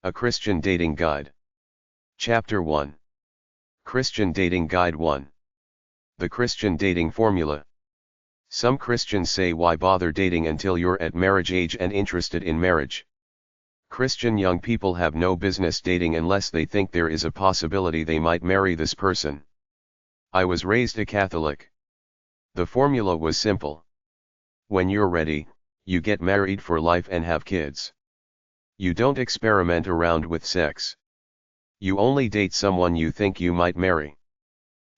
A Christian Dating Guide. Chapter 1. Christian Dating Guide 1. The Christian Dating Formula. Some Christians say, why bother dating until you're at marriage age and interested in marriage? Christian young people have no business dating unless they think there is a possibility they might marry this person. I was raised a Catholic. The formula was simple. When you're ready, you get married for life and have kids. You don't experiment around with sex. You only date someone you think you might marry.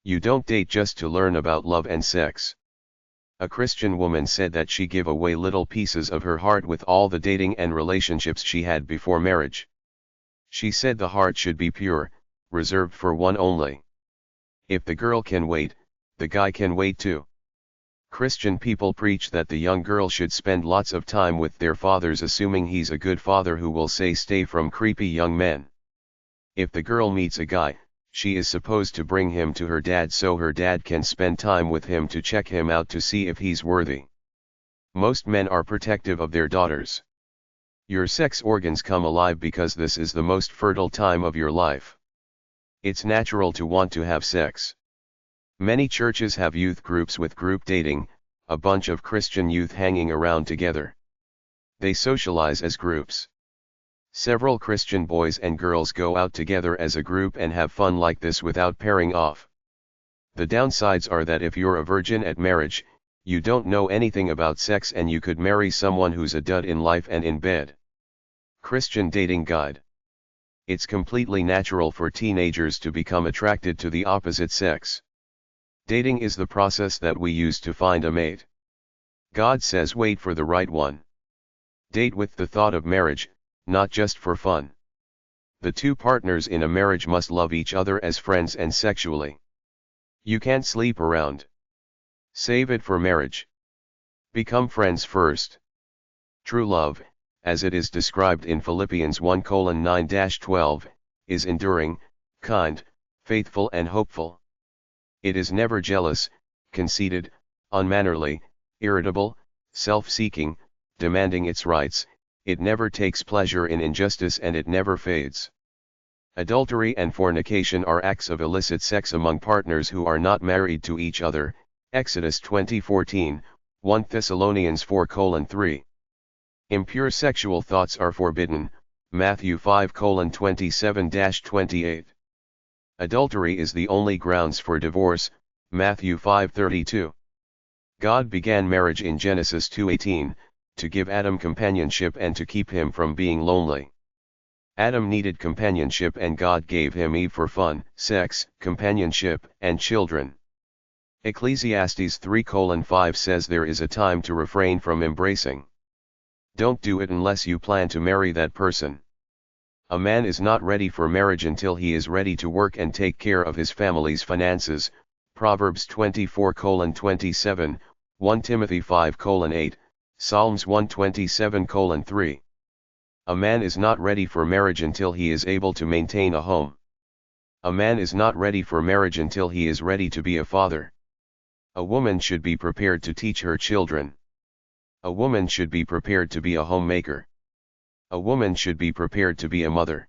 You don't date just to learn about love and sex. A Christian woman said that she gave away little pieces of her heart with all the dating and relationships she had before marriage. She said the heart should be pure, reserved for one only. If the girl can wait, the guy can wait too. Christian people preach that the young girl should spend lots of time with their fathers, assuming he's a good father who will say stay from creepy young men. If the girl meets a guy, she is supposed to bring him to her dad so her dad can spend time with him to check him out to see if he's worthy. Most men are protective of their daughters. Your sex organs come alive because this is the most fertile time of your life. It's natural to want to have sex. Many churches have youth groups with group dating, a bunch of Christian youth hanging around together. They socialize as groups. Several Christian boys and girls go out together as a group and have fun like this without pairing off. The downsides are that if you're a virgin at marriage, you don't know anything about sex and you could marry someone who's a dud in life and in bed. Christian Dating Guide. It's completely natural for teenagers to become attracted to the opposite sex. Dating is the process that we use to find a mate. God says wait for the right one. Date with the thought of marriage, not just for fun. The two partners in a marriage must love each other as friends and sexually. You can't sleep around. Save it for marriage. Become friends first. True love, as it is described in Philippians 1:9-12, is enduring, kind, faithful and hopeful. It is never jealous, conceited, unmannerly, irritable, self-seeking, demanding its rights. It never takes pleasure in injustice and it never fades. Adultery and fornication are acts of illicit sex among partners who are not married to each other, Exodus 20:14, 1 Thessalonians 4:3. Impure sexual thoughts are forbidden, Matthew 5:27-28. Adultery is the only grounds for divorce, Matthew 5:32. God began marriage in Genesis 2:18, to give Adam companionship and to keep him from being lonely. Adam needed companionship and God gave him Eve for fun, sex, companionship, and children. Ecclesiastes 3:5 says there is a time to refrain from embracing. Don't do it unless you plan to marry that person. A man is not ready for marriage until he is ready to work and take care of his family's finances, Proverbs 24:27, 1 Timothy 5:8, Psalms 127:3. A man is not ready for marriage until he is able to maintain a home. A man is not ready for marriage until he is ready to be a father. A woman should be prepared to teach her children. A woman should be prepared to be a homemaker. A woman should be prepared to be a mother.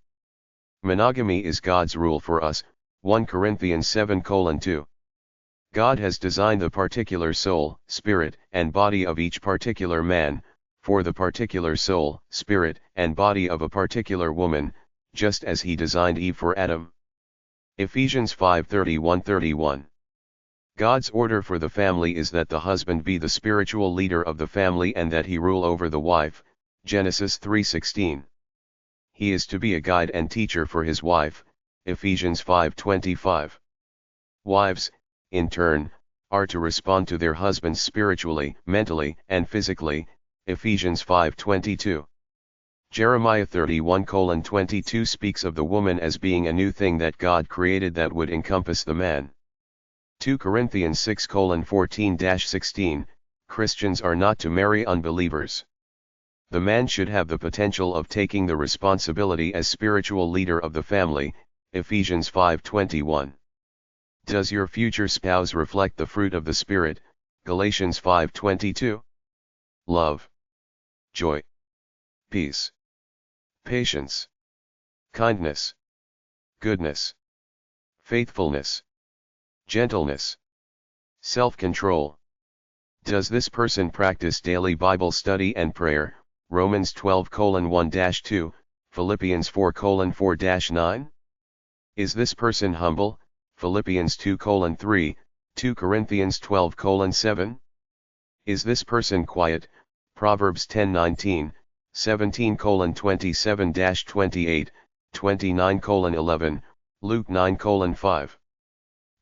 Monogamy is God's rule for us, 1 Corinthians 7:2. God has designed the particular soul, spirit, and body of each particular man, for the particular soul, spirit, and body of a particular woman, just as he designed Eve for Adam. Ephesians 5:31-31. God's order for the family is that the husband be the spiritual leader of the family and that he rule over the wife, Genesis 3:16. He is to be a guide and teacher for his wife, Ephesians 5:25. Wives, in turn, are to respond to their husbands spiritually, mentally, and physically, Ephesians 5:22. Jeremiah 31:22 speaks of the woman as being a new thing that God created that would encompass the man. 2 Corinthians 6:14-16, Christians are not to marry unbelievers. The man should have the potential of taking the responsibility as spiritual leader of the family, Ephesians 5:21. Does your future spouse reflect the fruit of the Spirit, Galatians 5:22? Love, joy, peace, patience, kindness, goodness, faithfulness, gentleness, self-control. Does this person practice daily Bible study and prayer? Romans 12:1-2, Philippians 4:4-9? Is this person humble? Philippians 2:3, 2 Corinthians 12:7? Is this person quiet? Proverbs 10:19, 17:27-28, 29:11, Luke 9:5.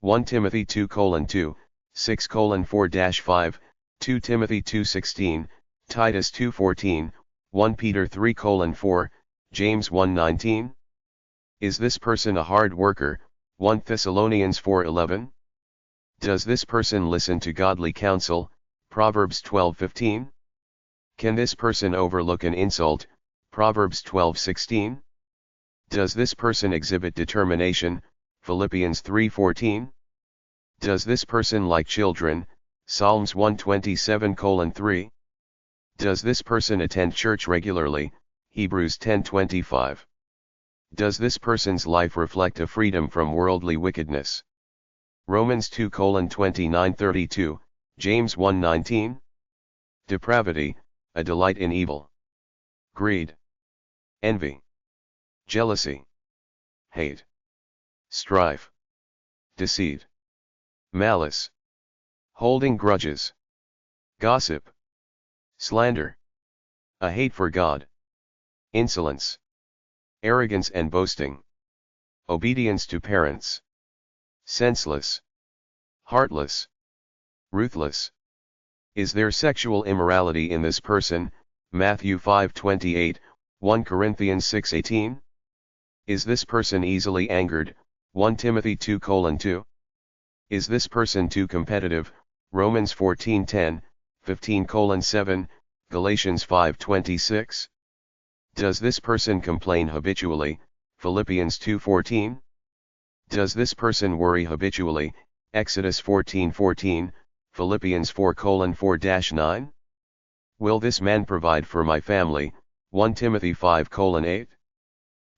1 Timothy 2:2, 6:4-5, 2 Timothy 2:16, Titus 2:14, 1 Peter 3:4, James 1:19? Is this person a hard worker? 1 Thessalonians 4:11? Does this person listen to godly counsel? Proverbs 12:15? Can this person overlook an insult? Proverbs 12:16? Does this person exhibit determination? Philippians 3:14? Does this person like children? Psalms 127:3? Does this person attend church regularly? Hebrews 10:25? Does this person's life reflect a freedom from worldly wickedness? Romans 2:29-32, James 1:19? Depravity, a delight in evil. Greed, envy, jealousy, hate, strife, deceit, malice, holding grudges, gossip, slander, a hate for God, insolence, arrogance and boasting, obedience to parents, senseless, heartless, ruthless. Is there sexual immorality in this person? Matthew 5:28, 1 Corinthians 6:18? Is this person easily angered? 1 Timothy 2:2? Is this person too competitive? Romans 14:10, 15:7, Galatians 5:26? Does this person complain habitually? Philippians 2:14? Does this person worry habitually? Exodus 14:14, Philippians 4:4-9? Will this man provide for my family? 1 Timothy 5:8?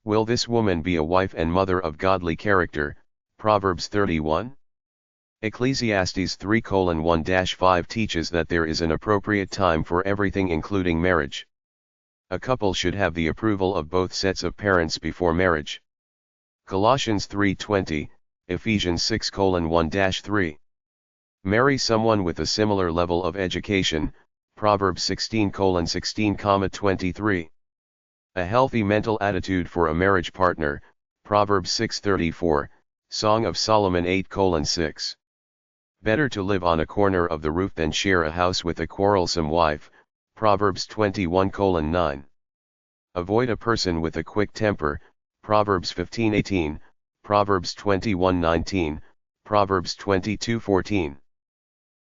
Will this woman be a wife and mother of godly character? Proverbs 31? Ecclesiastes 3:1-5 teaches that there is an appropriate time for everything including marriage. A couple should have the approval of both sets of parents before marriage. Colossians 3:20, Ephesians 6:1-3. Marry someone with a similar level of education, Proverbs 16:16-23. A healthy mental attitude for a marriage partner, Proverbs 6:34, Song of Solomon 8:6. Better to live on a corner of the roof than share a house with a quarrelsome wife, Proverbs 21:9. Avoid a person with a quick temper, Proverbs 15:18, Proverbs 21:19, Proverbs 22:14.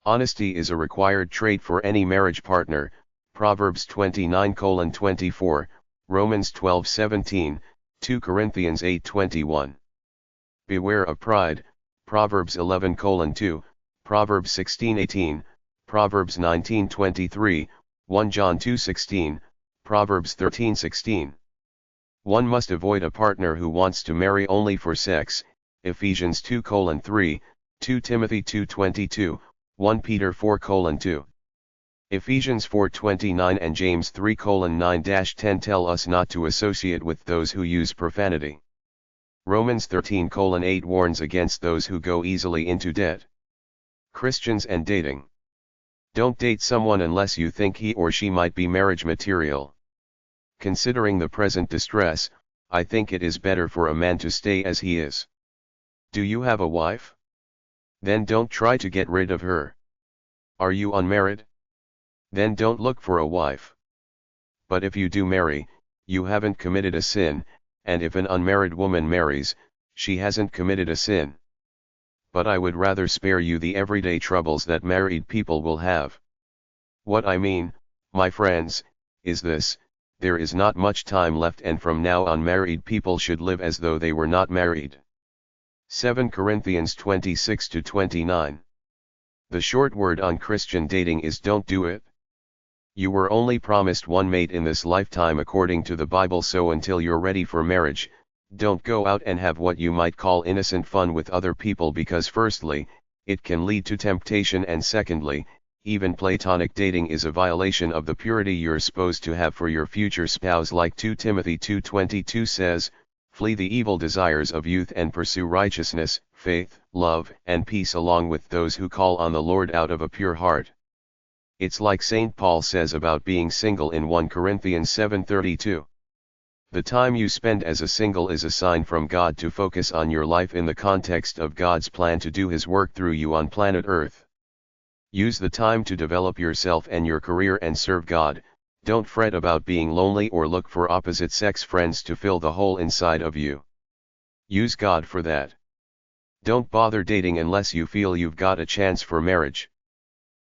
Honesty is a required trait for any marriage partner, Proverbs 29:24, Romans 12:17, 2 Corinthians 8:21. Beware of pride, Proverbs 11:2, Proverbs 16:18, Proverbs 19:23, 1 John 2:16, Proverbs 13:16. One must avoid a partner who wants to marry only for sex, Ephesians 2:3, 2 Timothy 2:22, 1 Peter 4:2. Ephesians 4:29 and James 3:9-10 tell us not to associate with those who use profanity. Romans 13:8 warns against those who go easily into debt. Christians and dating. Don't date someone unless you think he or she might be marriage material. Considering the present distress, I think it is better for a man to stay as he is. Do you have a wife? Then don't try to get rid of her. Are you unmarried? Then don't look for a wife. But if you do marry, you haven't committed a sin, and if an unmarried woman marries, she hasn't committed a sin. But I would rather spare you the everyday troubles that married people will have. What I mean, my friends, is this: there is not much time left, and from now on married people should live as though they were not married. 7 Corinthians 26-29. The short word on Christian dating is don't do it. You were only promised one mate in this lifetime according to the Bible, so until you're ready for marriage, Don't go out and have what you might call innocent fun with other people because firstly, it can lead to temptation, and secondly, even platonic dating is a violation of the purity you're supposed to have for your future spouse, like 2 Timothy 2:22 says, "Flee the evil desires of youth and pursue righteousness, faith, love, and peace along with those who call on the Lord out of a pure heart." It's like St. Paul says about being single in 1 Corinthians 7:32. The time you spend as a single is a sign from God to focus on your life in the context of God's plan to do His work through you on planet Earth. Use the time to develop yourself and your career and serve God. Don't fret about being lonely or look for opposite-sex friends to fill the hole inside of you. Use God for that. Don't bother dating unless you feel you've got a chance for marriage.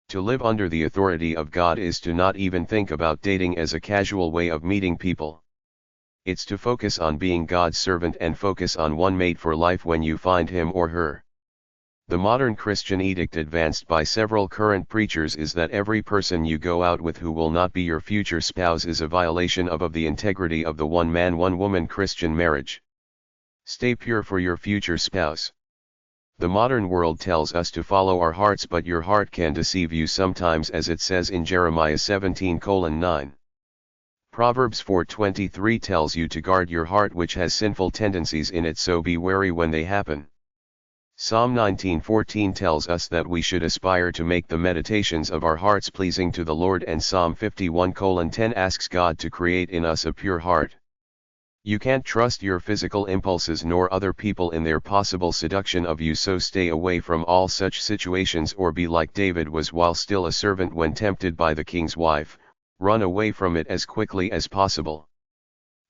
To live under the authority of God is to not even think about dating as a casual way of meeting people. It's to focus on being God's servant and focus on one mate for life when you find him or her. The modern Christian edict advanced by several current preachers is that every person you go out with who will not be your future spouse is a violation of the integrity of the one-man one-woman Christian marriage. Stay pure for your future spouse. The modern world tells us to follow our hearts, but your heart can deceive you sometimes, as it says in Jeremiah 17:9. Proverbs 4:23 tells you to guard your heart, which has sinful tendencies in it, so be wary when they happen. Psalm 19:14 tells us that we should aspire to make the meditations of our hearts pleasing to the Lord, and Psalm 51:10 asks God to create in us a pure heart. You can't trust your physical impulses nor other people in their possible seduction of you, so stay away from all such situations, or be like David was while still a servant when tempted by the king's wife, run away from it as quickly as possible.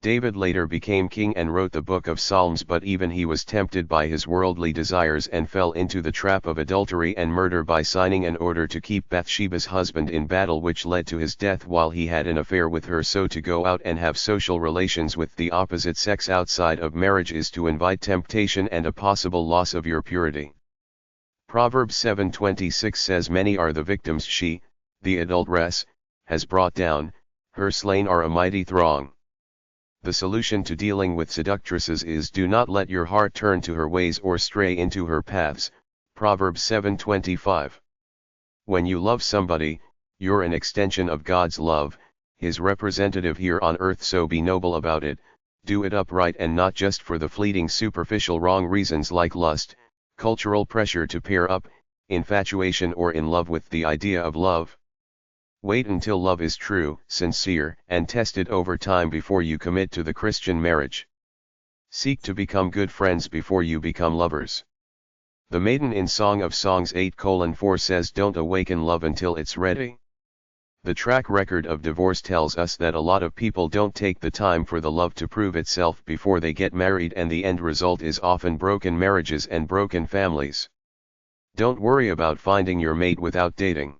David later became king and wrote the book of Psalms, but even he was tempted by his worldly desires and fell into the trap of adultery and murder by signing an order to keep Bathsheba's husband in battle, which led to his death while he had an affair with her. So to go out and have social relations with the opposite sex outside of marriage is to invite temptation and a possible loss of your purity. Proverbs 7:26 says, "Many are the victims she, the adulteress, has brought down, her slain are a mighty throng." The solution to dealing with seductresses is do not let your heart turn to her ways or stray into her paths. Proverbs 7:25. When you love somebody, you're an extension of God's love, His representative here on earth, so be noble about it, do it upright and not just for the fleeting superficial wrong reasons like lust, cultural pressure to pair up, infatuation, or in love with the idea of love. Wait until love is true, sincere, and tested over time before you commit to the Christian marriage. Seek to become good friends before you become lovers. The maiden in Song of Songs 8:4 says, "Don't awaken love until it's ready." The track record of divorce tells us that a lot of people don't take the time for the love to prove itself before they get married, and the end result is often broken marriages and broken families. Don't worry about finding your mate without dating.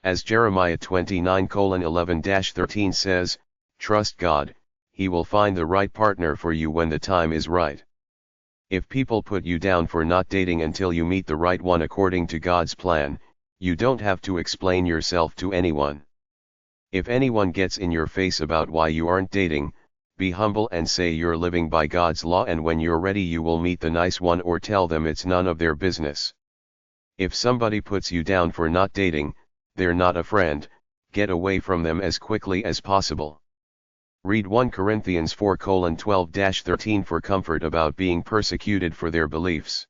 As Jeremiah 29:11-13 says, "Trust God, He will find the right partner for you when the time is right." If people put you down for not dating until you meet the right one according to God's plan, you don't have to explain yourself to anyone. If anyone gets in your face about why you aren't dating, be humble and say you're living by God's law, and when you're ready you will meet the nice one, or tell them it's none of their business. If somebody puts you down for not dating, they're not a friend, get away from them as quickly as possible. Read 1 Corinthians 4:12-13 for comfort about being persecuted for their beliefs.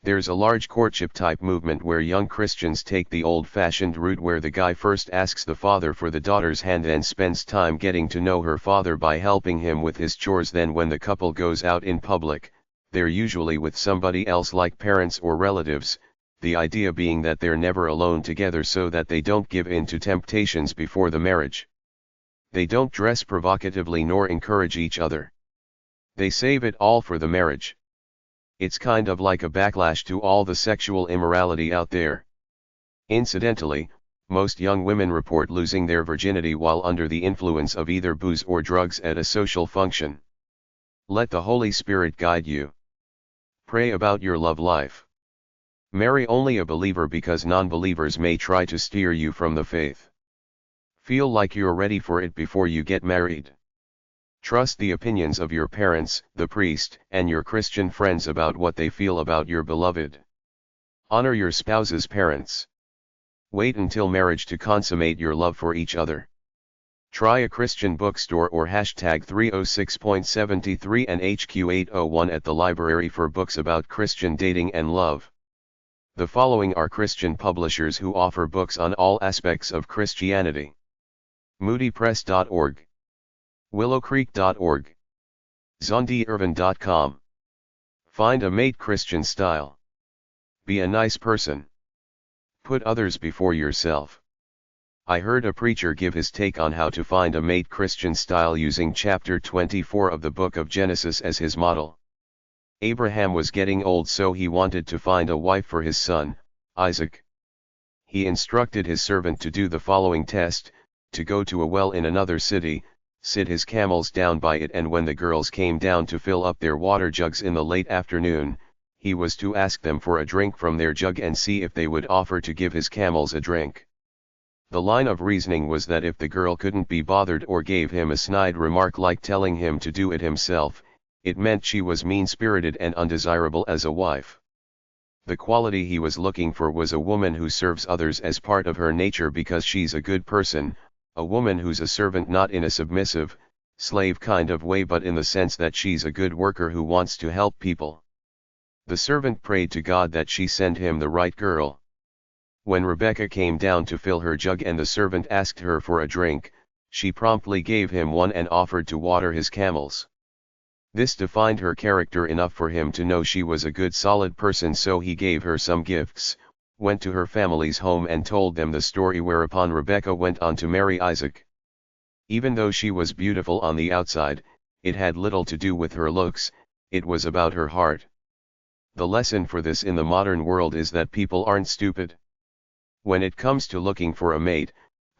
There's a large courtship type movement where young Christians take the old-fashioned route where the guy first asks the father for the daughter's hand and spends time getting to know her father by helping him with his chores. Then when the couple goes out in public, they're usually with somebody else like parents or relatives, the idea being that they're never alone together so that they don't give in to temptations before the marriage. They don't dress provocatively nor encourage each other. They save it all for the marriage. It's kind of like a backlash to all the sexual immorality out there. Incidentally, most young women report losing their virginity while under the influence of either booze or drugs at a social function. Let the Holy Spirit guide you. Pray about your love life. Marry only a believer because non-believers may try to steer you from the faith. Feel like you're ready for it before you get married. Trust the opinions of your parents, the priest, and your Christian friends about what they feel about your beloved. Honor your spouse's parents. Wait until marriage to consummate your love for each other. Try a Christian bookstore or hashtag 306.73 and HQ801 at the library for books about Christian dating and love. The following are Christian publishers who offer books on all aspects of Christianity: moodypress.org, willowcreek.org, zondyirvin.com. Find a Mate Christian Style. Be a nice person. Put others before yourself. I heard a preacher give his take on how to find a mate Christian style using chapter 24 of the book of Genesis as his model. Abraham was getting old, so he wanted to find a wife for his son, Isaac. He instructed his servant to do the following test: to go to a well in another city, sit his camels down by it, and when the girls came down to fill up their water jugs in the late afternoon, he was to ask them for a drink from their jug and see if they would offer to give his camels a drink. The line of reasoning was that if the girl couldn't be bothered or gave him a snide remark like telling him to do it himself, it meant she was mean-spirited and undesirable as a wife. The quality he was looking for was a woman who serves others as part of her nature because she's a good person, a woman who's a servant not in a submissive, slave kind of way but in the sense that she's a good worker who wants to help people. The servant prayed to God that she send him the right girl. When Rebecca came down to fill her jug and the servant asked her for a drink, she promptly gave him one and offered to water his camels. This defined her character enough for him to know she was a good solid person, so he gave her some gifts, went to her family's home and told them the story, whereupon Rebecca went on to marry Isaac. Even though she was beautiful on the outside, it had little to do with her looks, it was about her heart. The lesson for this in the modern world is that people aren't stupid. When it comes to looking for a mate,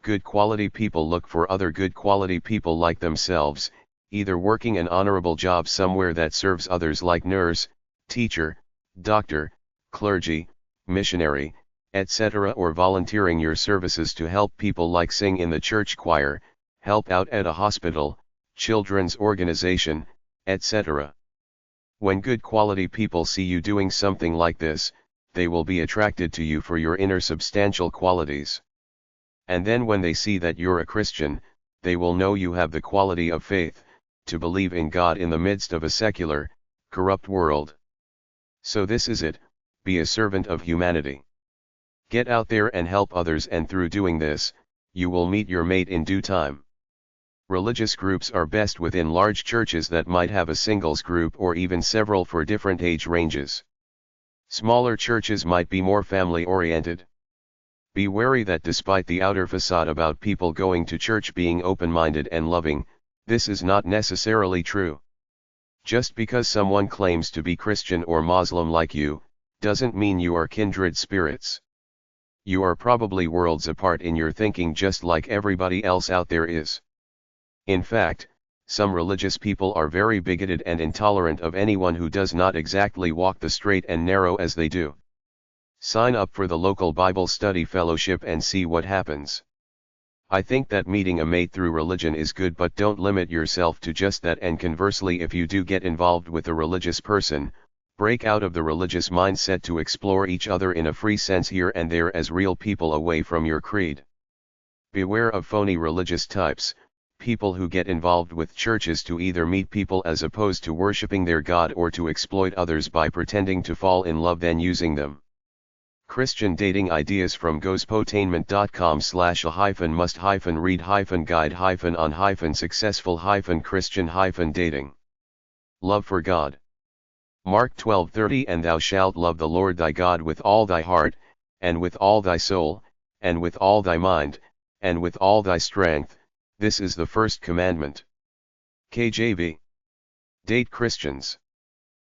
good quality people look for other good quality people like themselves, either working an honorable job somewhere that serves others like nurse, teacher, doctor, clergy, missionary, etc., or volunteering your services to help people like sing in the church choir, help out at a hospital, children's organization, etc. When good quality people see you doing something like this, they will be attracted to you for your inner substantial qualities. And then when they see that you're a Christian, they will know you have the quality of faith, to believe in God in the midst of a secular, corrupt world. So this is it: be a servant of humanity. Get out there and help others, and through doing this, you will meet your mate in due time. Religious groups are best within large churches that might have a singles group or even several for different age ranges. Smaller churches might be more family-oriented. Be wary that despite the outer facade about people going to church being open-minded and loving, this is not necessarily true. Just because someone claims to be Christian or Muslim like you, doesn't mean you are kindred spirits. You are probably worlds apart in your thinking, just like everybody else out there is. In fact, some religious people are very bigoted and intolerant of anyone who does not exactly walk the straight and narrow as they do. Sign up for the local Bible study fellowship and see what happens. I think that meeting a mate through religion is good, but don't limit yourself to just that, and conversely, if you do get involved with a religious person, break out of the religious mindset to explore each other in a free sense here and there as real people away from your creed. Beware of phony religious types, people who get involved with churches to either meet people as opposed to worshiping their God, or to exploit others by pretending to fall in love then using them. Christian dating ideas from gospotainment.com/a-must-read-guide-on-successful-Christian-dating. Love for God. Mark 12:30 And thou shalt love the Lord thy God with all thy heart, and with all thy soul, and with all thy mind, and with all thy strength. This is the first commandment. KJV. Date Christians.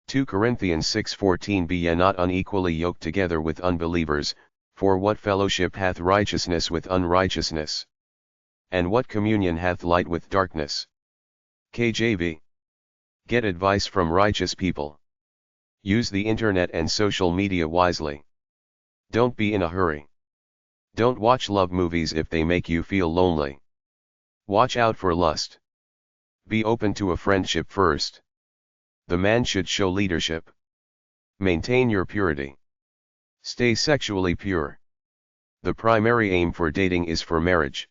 2 Corinthians 6:14 Be ye not unequally yoked together with unbelievers, for what fellowship hath righteousness with unrighteousness? And what communion hath light with darkness? KJV. Get advice from righteous people. Use the internet and social media wisely. Don't be in a hurry. Don't watch love movies if they make you feel lonely. Watch out for lust. Be open to a friendship first. The man should show leadership. Maintain your purity. Stay sexually pure. The primary aim for dating is for marriage.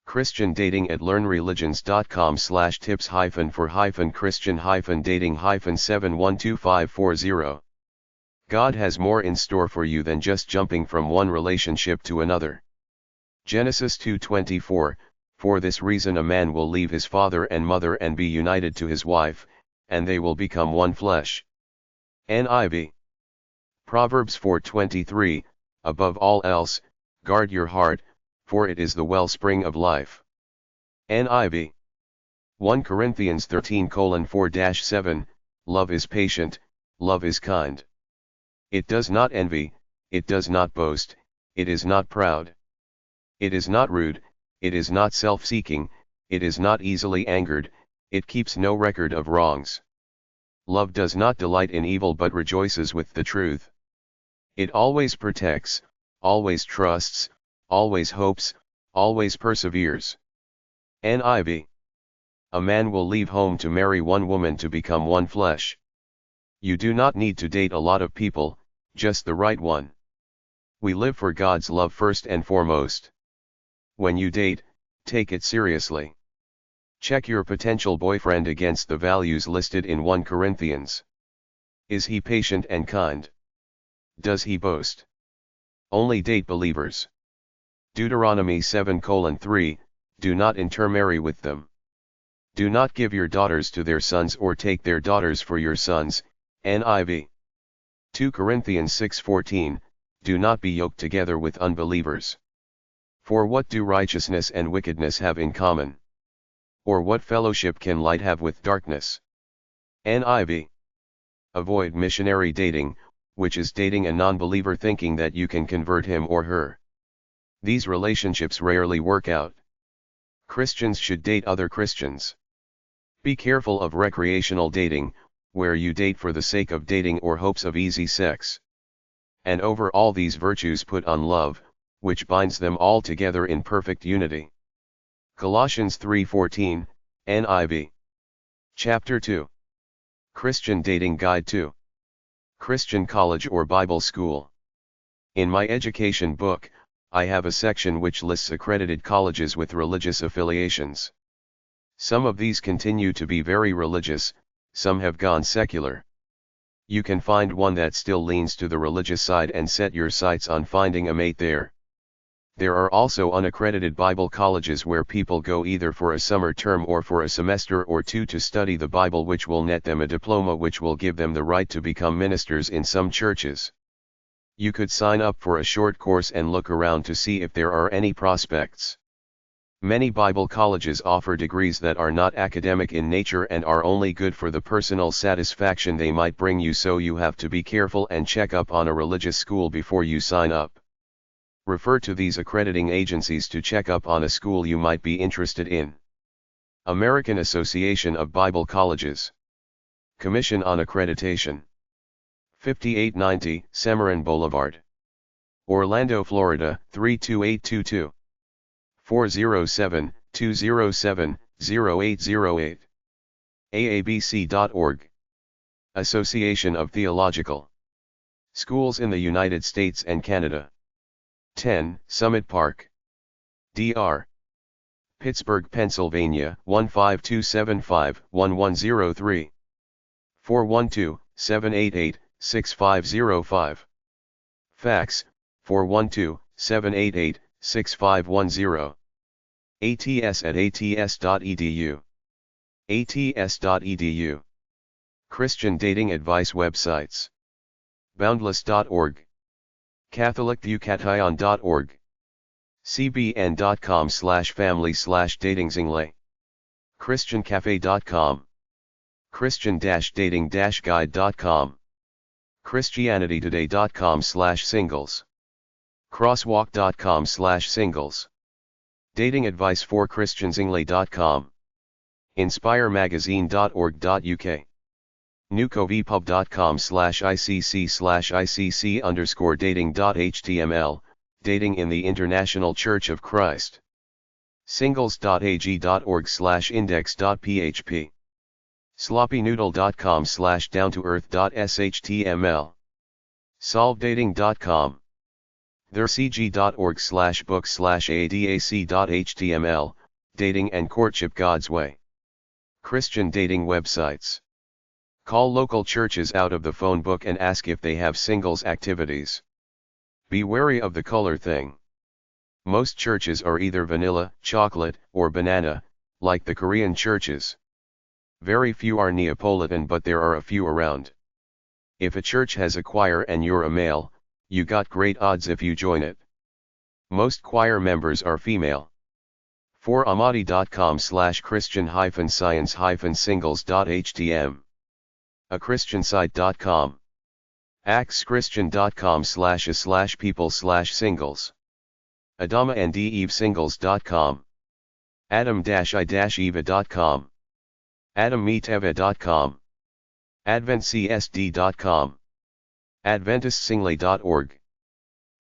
Christian dating at learnreligions.com/tips-for-Christian-dating-712540. God has more in store for you than just jumping from one relationship to another. Genesis 2:24, for this reason a man will leave his father and mother and be united to his wife, and they will become one flesh. NIV. Proverbs 4:23, above all else, guard your heart, for it is the wellspring of life. NIV. 1 Corinthians 13:4-7, love is patient, love is kind. It does not envy, it does not boast, it is not proud. It is not rude, it is not self-seeking, it is not easily angered, it keeps no record of wrongs. Love does not delight in evil but rejoices with the truth. It always protects, always trusts, always hopes, always perseveres. NIV. A man will leave home to marry one woman to become one flesh. You do not need to date a lot of people, just the right one. We live for God's love first and foremost. When you date, take it seriously. Check your potential boyfriend against the values listed in 1 Corinthians. Is he patient and kind? Does he boast? Only date believers. Deuteronomy 7:3, do not intermarry with them. Do not give your daughters to their sons or take their daughters for your sons. NIV. 2 Corinthians 6:14, do not be yoked together with unbelievers. For what do righteousness and wickedness have in common? Or what fellowship can light have with darkness? NIV. Avoid missionary dating, which is dating a non-believer thinking that you can convert him or her. These relationships rarely work out. Christians should date other Christians. Be careful of recreational dating, where you date for the sake of dating or hopes of easy sex. And over all these virtues put on love, which binds them all together in perfect unity. Colossians 3:14, NIV. Chapter 2. Christian Dating Guide 2. Christian College or Bible School. In my education book, I have a section which lists accredited colleges with religious affiliations. Some of these continue to be very religious, some have gone secular. You can find one that still leans to the religious side and set your sights on finding a mate there. There are also unaccredited Bible colleges where people go either for a summer term or for a semester or two to study the Bible, which will net them a diploma which will give them the right to become ministers in some churches. You could sign up for a short course and look around to see if there are any prospects. Many Bible colleges offer degrees that are not academic in nature and are only good for the personal satisfaction they might bring you, so you have to be careful and check up on a religious school before you sign up. Refer to these accrediting agencies to check up on a school you might be interested in. American Association of Bible Colleges. Commission on Accreditation. 5890 Semarin Boulevard, Orlando, Florida 32822. 407-207-0808. aabc.org. Association of Theological Schools in the United States and Canada. 10 Summit Park, Dr. Pittsburgh, Pennsylvania 15275-1103. 412-788-6505. Fax 412-788-6510. ats@ats.edu. ats.edu. Christian dating advice websites. Boundless.org. CatholicViewCation.org. cbn.com/family/datingzinglay. ChristianCafe.com. Christian-dating-guide.com. ChristianityToday.com/singles. Crosswalk.com/singles. Dating advice for Christianzinglay.com. InspireMagazine.org.uk. newcovepub.com/icc/icc_dating.html, Dating in the International Church of Christ. Singles.ag.org/index.php. Sloppynoodle.com/downtooearth.html. Solvedating.com. theircg.org/book/adac.html, Dating and Courtship God's Way. Christian dating websites. Call local churches out of the phone book and ask if they have singles activities. Be wary of the color thing. Most churches are either vanilla, chocolate, or banana, like the Korean churches. Very few are Neapolitan, but there are a few around. If a church has a choir and you're a male, you got great odds if you join it. Most choir members are female. 4amati.com/christian-science-singles.htm. achristiansite.com. axchristian.com/a/people/singles. adama-and-eve-singles.com. adam-i-eva.com. adammeeteva.com. adventcsd.com. adventistsingly.org.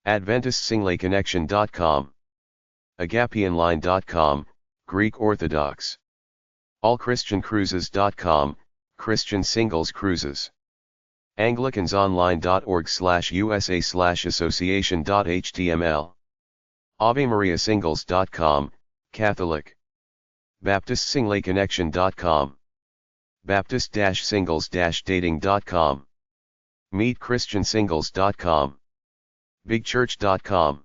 adventistsinglyconnection.com. agapeonline.com, Greek Orthodox. allchristiancruises.com, Christian Singles Cruises. anglicansonline.org/usa/association.html. avemariasingles.com, Catholic. baptistsinglyconnection.com. baptist-singles-dating.com. meetchristiansingles.com. bigchurch.com.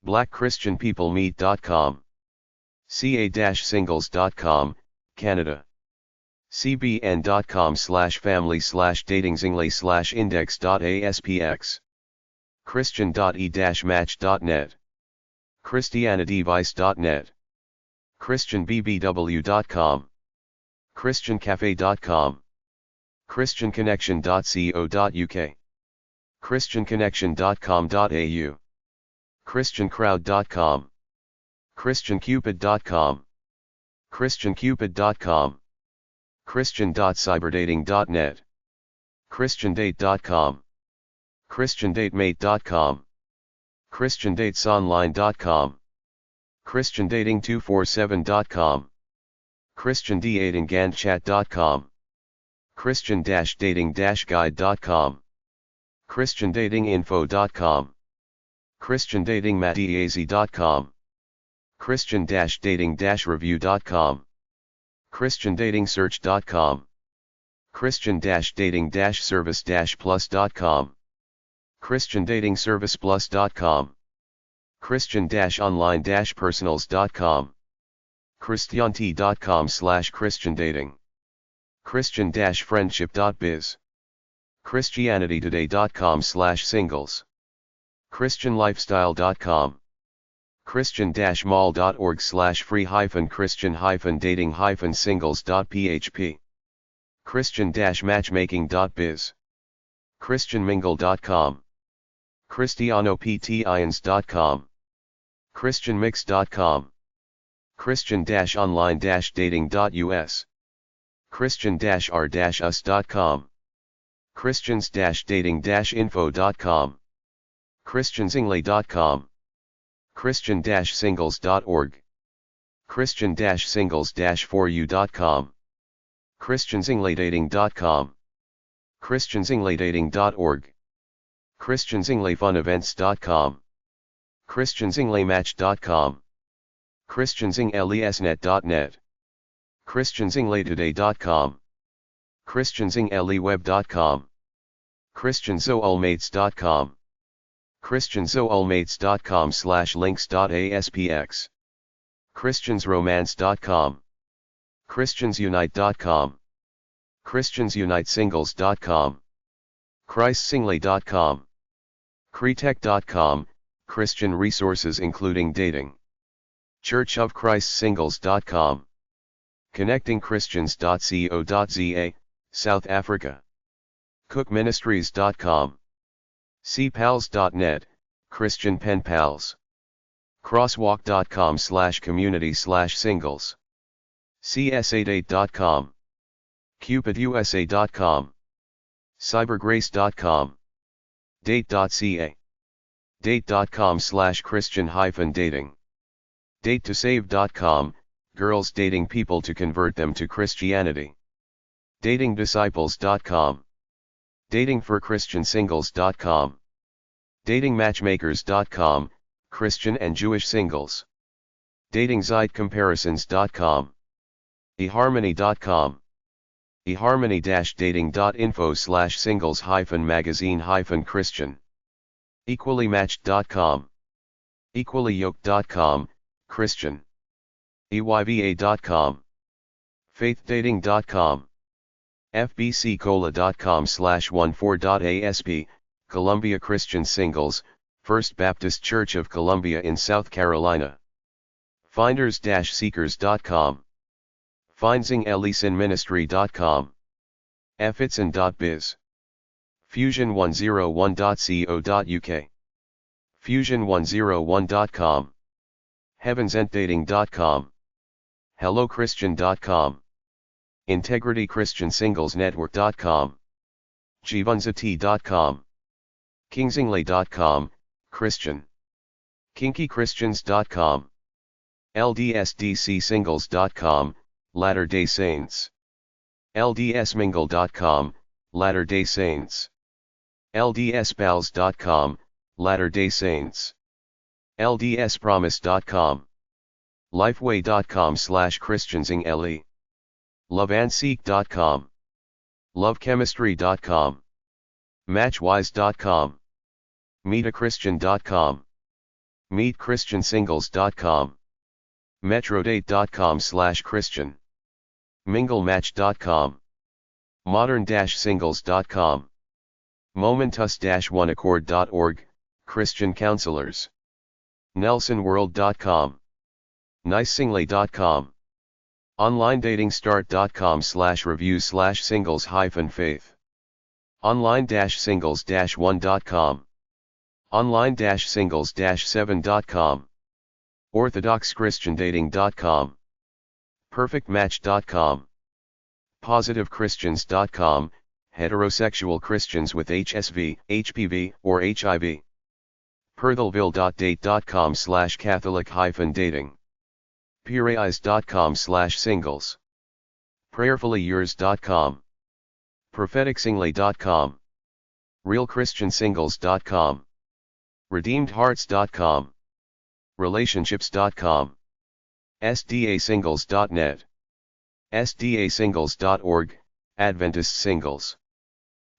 blackchristianpeoplemeet.com. ca-singles.com, Canada. cbn.com/family/datingzingly/index.aspx. christian.e-match.net. christianityvice.net. christianbbw.com. christiancafe.com. christianconnection.co.uk. christianconnection.com.au. christiancrowd.com. christiancupid.com. christiancupid.com. christian.cyberdating.net. christiandate.com. christiandatemate.com. christiandatesonline.com. christiandating247.com. christiandatinggandchat.com. christian-dating-guide.com. christiandatinginfo.com. christiandatingmatiazi.com. christian-dating-review.com. christiandatingssearch.com. christian-dating-service-plus.com. christiandatingsserviceplus.com. christian-online-personals.com. christianti.com/christiandating. christian-friendship.biz. christianitytoday.com/singles. christianlifestyle.com. christian-mall.org/free-christian-dating-singles.php. christian-matchmaking.biz. christianmingle.com. christianoptions.com. christianmix.com. christian-online-dating.us. christian-r-us.com. christians-dating-info.com. christianzingly.com. christian-singles.org. christian-singles-4u.com. christianzinglydating.com. christianzinglydating.org. christianzinglyfunevents.com. christianzinglymatch.com. christianzinglesnet.net. christianzinglytoday.com. christianzinglyweb.com. christianzoulmates.com. christianzoulmates.com/links.aspx. christiansromance.com. christiansunite.com. christiansunitesingles.com. christsingly.com. cretech.com, Christian resources including dating. churchofchristSingles.com. connectingchristians.co.za, South Africa. cookministries.com. cpals.net, Christian pen pals. crosswalk.com/community/singles. cs88.com. cupidusa.com. cybergrace.com. date.ca. date.com/Christian-dating. Datetosave.com, girls dating people to convert them to Christianity. Datingdisciples.com. Datingforchristiansingles.com. Datingmatchmakers.com, Christian and Jewish singles. Datingzitecomparisons.com. eHarmony.com. eHarmony-dating.info/singles-magazine-Christian. Equallymatched.com. Equallyyoked.com, Christian. EYVA.com. Faithdating.com. FBCcola.com/14.ASP, Columbia Christian Singles, First Baptist Church of Columbia in South Carolina. Finders-seekers.com. Findsinglisinministry.com. Effitson.biz. Fusion101.co.uk. Fusion101.com. Heavensentdating.com. HelloChristian.com. IntegrityChristianSinglesNetwork.com. Jivunzat.com. Kingsingley.com, Christian. KinkyChristians.com. LDSDCSingles.com, Latter-day Saints. LDSmingle.com, Latter-day Saints. LDSpals.com, Latter-day Saints. LDSpromise.com. Lifeway.com/ChristiansingLE. Loveandseek.com. Lovechemistry.com. Matchwise.com. Meetachristian.com. Meetchristiansingles.com. Metrodate.com/Christian. Minglematch.com. Modern-singles.com. Momentus-oneaccord.org, Christian counselors. NelsonWorld.com. Nicesingley.com. OnlineDatingStart.com/reviews/singles-faith. Online-singles-1.com. Online-singles-7.com. OrthodoxChristianDating.com. PerfectMatch.com. PositiveChristians.com, heterosexual Christians with HSV, HPV, or HIV. Perthelville.date.com/Catholic-dating. Pureeyes.com/singles. PrayerfullyYours.com. PropheticSingly.com. RealChristianSingles.com. RedeemedHearts.com. Relationships.com. SDASingles.net. SDASingles.org, Adventist Singles.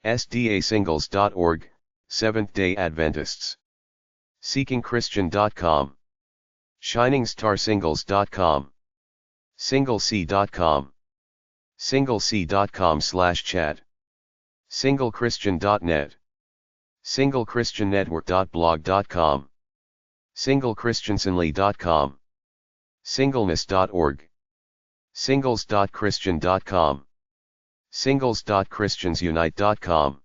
SDASingles.org, Seventh-day Adventists. SeekingChristian.com. ShiningstarSingles.com. SingleC.com. SingleC.com/chat. SingleChristian.net. SingleChristianNetwork.blog.com. SingleChristiansinley.com. Singleness.org. Singles.christian.com. Singles.christiansunite.com.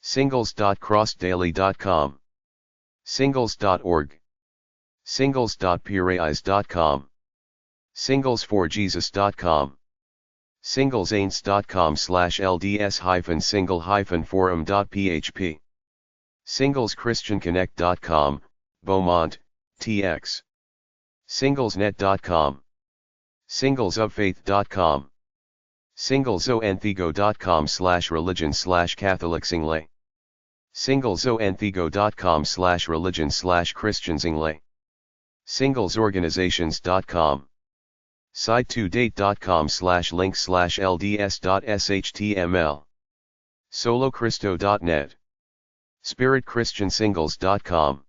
Singles.crossdaily.com. Singles.org. Singles.pureeyes.com. Singlesforjesus.com. Singlesaints.com/LDS-single-forum.php. SinglesChristianConnect.com, Beaumont, TX. Singlesnet.com. Singlesoffaith.com. Singlesoanthego.com/religion/Catholicsingly. Singlesoanthego.com/religion/Christiansingly. Singlesorganizations.com. Site2date.com/links/lds.shtml. Solochristo.net. SpiritChristianSingles.com.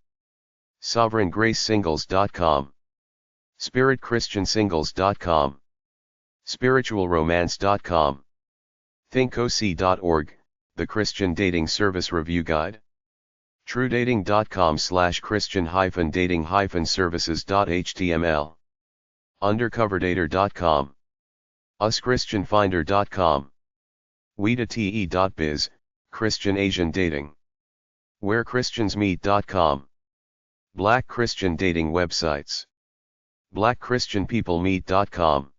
SovereignGraceSingles.com. SpiritChristianSingles.com. SpiritualRomance.com. ThinkOC.org, the Christian Dating Service Review Guide. TrueDating.com/Christian-dating-services.html. Undercoverdater.com. UsChristianFinder.com. WeDate.biz, Christian Asian Dating. WhereChristiansMeet.com. Black Christian Dating Websites. BlackChristianPeopleMeet.com.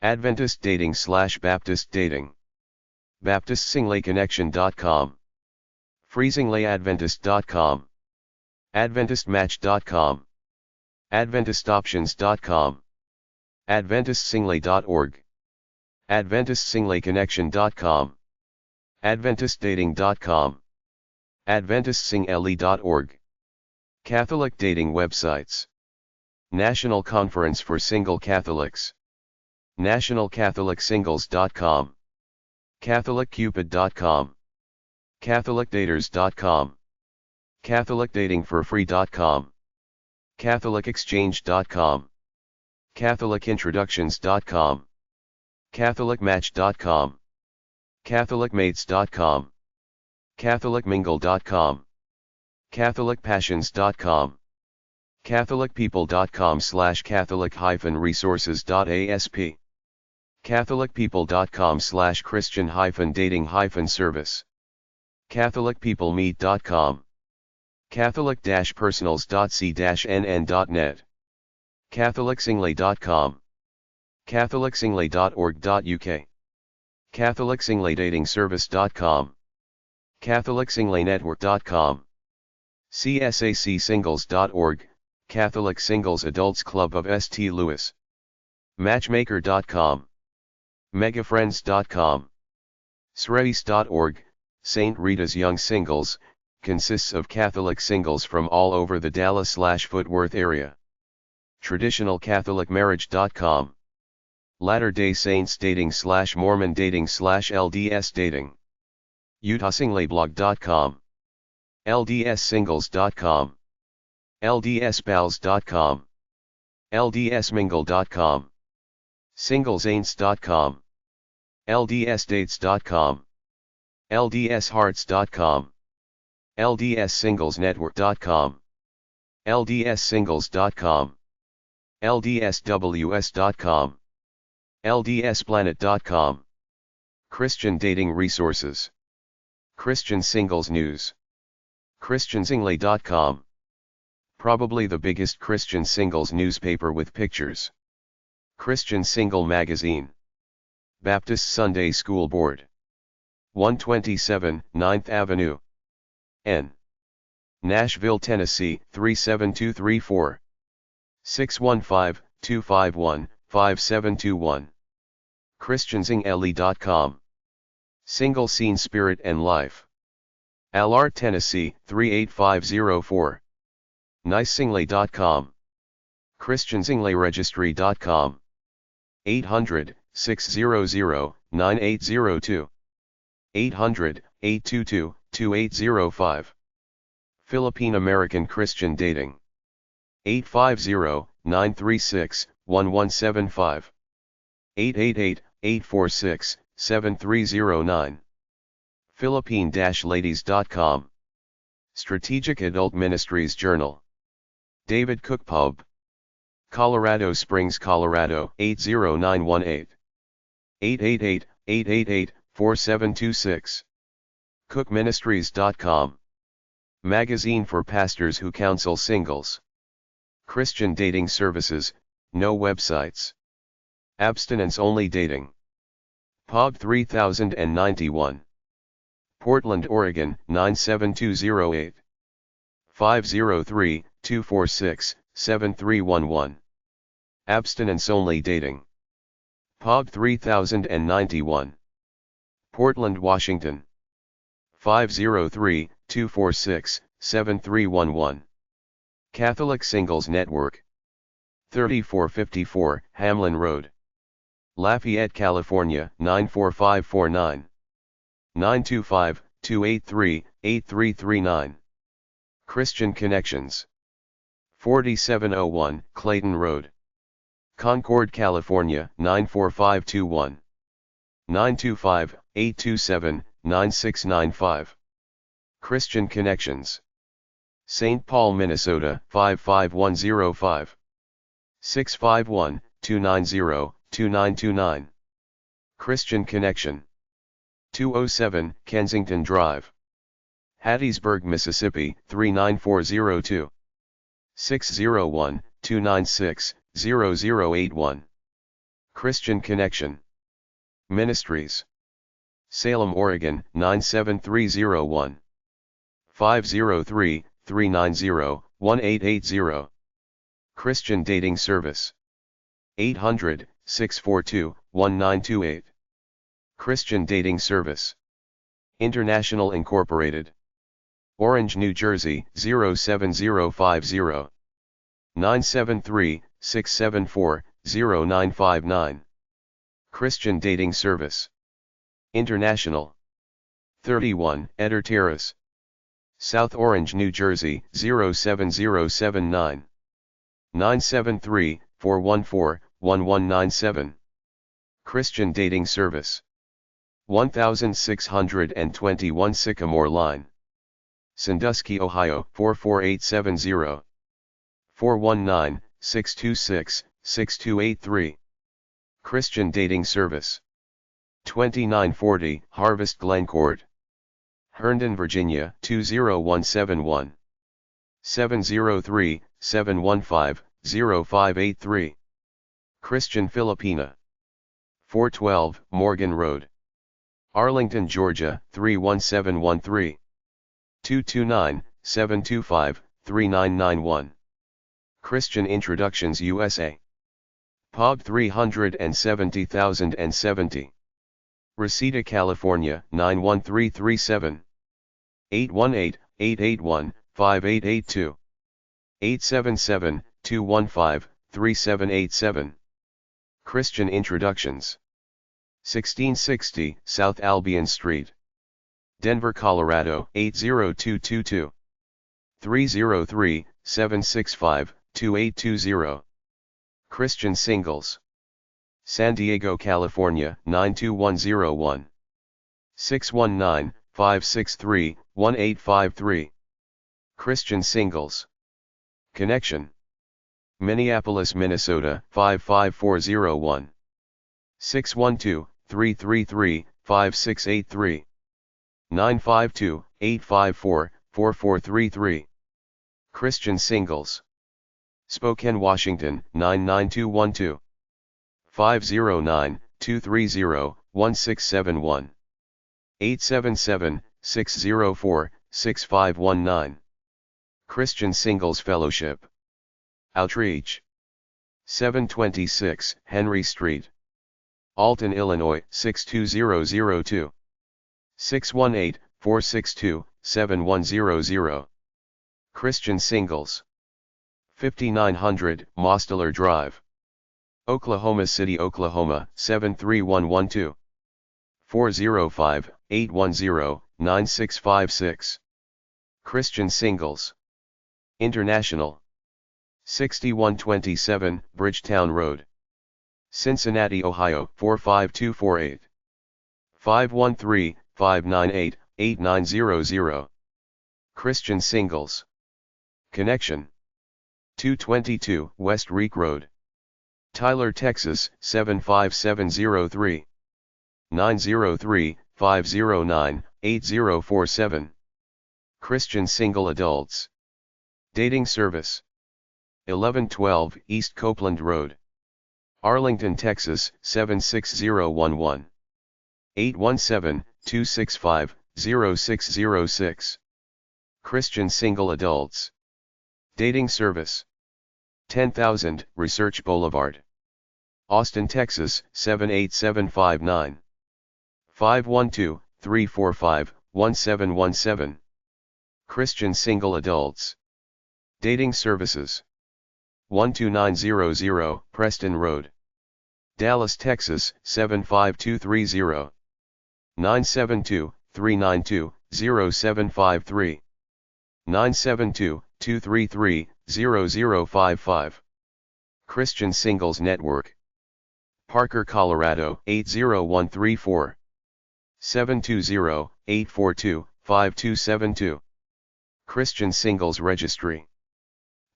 Adventist Dating/Baptist Dating. BaptistSinglayConnection.com. FreezinglayAdventist.com. AdventistMatch.com. AdventistOptions.com, AdventistSingly.org, AdventistSinglyConnection.com, AdventistDating.com, AdventistSingly.org. Catholic dating websites. National Conference for Single Catholics, NationalCatholicSingles.com, CatholicCupid.com, CatholicDaters.com, CatholicDatingForFree.com, CatholicExchange.com, CatholicIntroductions.com, CatholicMatch.com, CatholicMates.com, CatholicMingle.com, CatholicPassions.com, CatholicPeople.com/Catholic-resources.asp, CatholicPeople.com/Christian-dating-service, CatholicPeopleMeet.com, Catholic-personals.c-nn.net, CatholicSingly.com, CatholicSingly.org.uk, CatholicSinglyDatingService.com, CatholicSinglyNetwork.com, CSACSingles.org, Catholic Singles Adults Club of St. Louis, Matchmaker.com, Megafriends.com, Sreis.org, St. Rita's Young Singles, consists of Catholic singles from all over the Dallas/Fort Worth area. TraditionalCatholicMarriage.com, Latter-day Saints Dating/Mormon Dating/LDS Dating, UtahSinglyBlog.com, LDSSingles.com, LDSPals.com, LDSMingle.com, SingleSaints.com, LDSDates.com, LDSHearts.com, LDSSinglesNetwork.com, LDSSingles.com, LDSWS.com, LDSPlanet.com. Christian Dating Resources, Christian Singles News, ChristianSingly.com. Probably the biggest Christian singles newspaper with pictures. Christian Single Magazine, Baptist Sunday School Board, 127 9th Avenue, N. Nashville, Tennessee 37234, 615-251-5721. ChristianSingly.com. Single Scene Spirit and Life, Allard, Tennessee 38504. NiceSingly.com, ChristianSinglyRegistry.com, 800-600-9802, 800-822-2805. Philippine American Christian Dating, 850-936-1175, 888-846-7309. Philippine-ladies.com. Strategic Adult Ministries Journal, David Cook Pub, Colorado Springs, Colorado 80918, 888-888-4726. CookMinistries.com. Magazine for pastors who counsel singles. Christian dating services, no websites. Abstinence only dating. POG 3091. Portland, Oregon 97208. 503-246-7311. Abstinence only dating. POG 3091. Portland, Washington 503-246-7311. Catholic Singles Network, 3454 Hamlin Road, Lafayette, California 94549. 925-283-8339. Christian Connections, 4701 Clayton Road, Concord, California 94521. 925-827-9695. Christian Connections, St. Paul, Minnesota 55105. 651-290-2929. Christian Connection, 207 Kensington Drive, Hattiesburg, Mississippi 39402. 601-296-0081. Christian Connection Ministries, Salem, Oregon 97301. 503-390-1880. Christian Dating Service. 800-642-1928. Christian Dating Service. International Incorporated. Orange, New Jersey, 07050. 973-674-0959. Christian Dating Service. International. 31, Eder Terrace. South Orange, New Jersey, 07079. 973-414-1197. Christian Dating Service. 1621 Sycamore Line. Sandusky, Ohio, 44870. 419-626-6283. Christian Dating Service. 2940 Harvest Glen Court. Herndon, Virginia, 20171. 703-715-0583. Christian Filipina. 412 Morgan Road. Arlington, Georgia, 31713. 229-725-3991. Christian Introductions USA. POB 370,070. Reseda, California, 91337. 818-881-5882. 877-215-3787. Christian Introductions. 1660 South Albion Street. Denver, Colorado, 80222. 303-765-2820. Christian Singles. San Diego, California, 92101. 619-563-1853. Christian Singles. Connection. Minneapolis, Minnesota, 55401. 612-333-5683. 952-854-4433. Christian Singles. Spokane, Washington, 99212. 509-230-1671. 877-604-6519. Christian Singles Fellowship. Outreach. 726 Henry Street. Alton, Illinois, 62002. 618-462-7100. Christian Singles. 5900 Mosteller Drive. Oklahoma City, Oklahoma, 73112. 405-810-9656. Christian Singles. International. 6127 Bridgetown Road. Cincinnati, Ohio, 45248. 513-598-8900. Christian Singles. Connection. 222 West Reek Road. Tyler, Texas, 75703. 903-509-8047. Christian Single Adults. Dating Service. 1112 East Copeland Road. Arlington, Texas, 76011. 817-265-0606. Christian Single Adults. Dating Service. 10,000 Research Boulevard. Austin, Texas, 78759. 512-345-1717. Christian Single Adults. Dating Services. 12900 Preston Road. Dallas, Texas, 75230. 972-392-0753. 972-233-0055. Christian Singles Network. Parker, Colorado, 80134. 720-842-5272. Christian Singles Registry.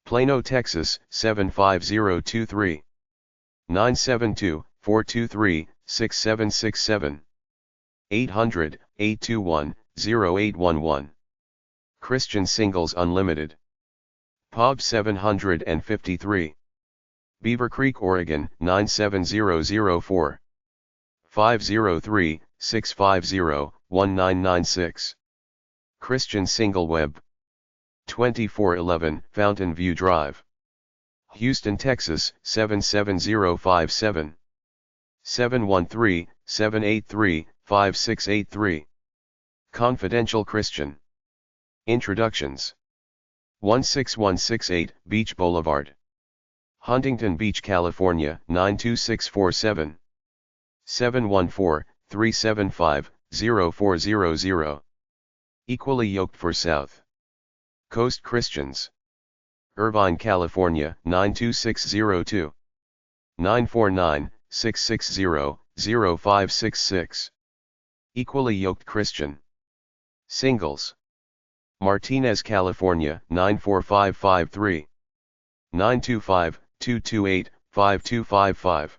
Plano, Texas, 75023. 972-423-6767. 800-821-0811. Christian Singles Unlimited. POB 753. Beaver Creek, Oregon, 97004. 503-650-1996. Christian Single Web. 2411 Fountain View Drive. Houston, Texas, 77057. 713-783-5683. Confidential Christian. Introductions. 16168, Beach Boulevard, Huntington Beach, California, 92647. 714-375-0400. Equally Yoked for South Coast Christians. Irvine, California, 92602. 949-660-0566. Equally Yoked Christian. Singles. Martinez, California, 94553. 925-228-5255.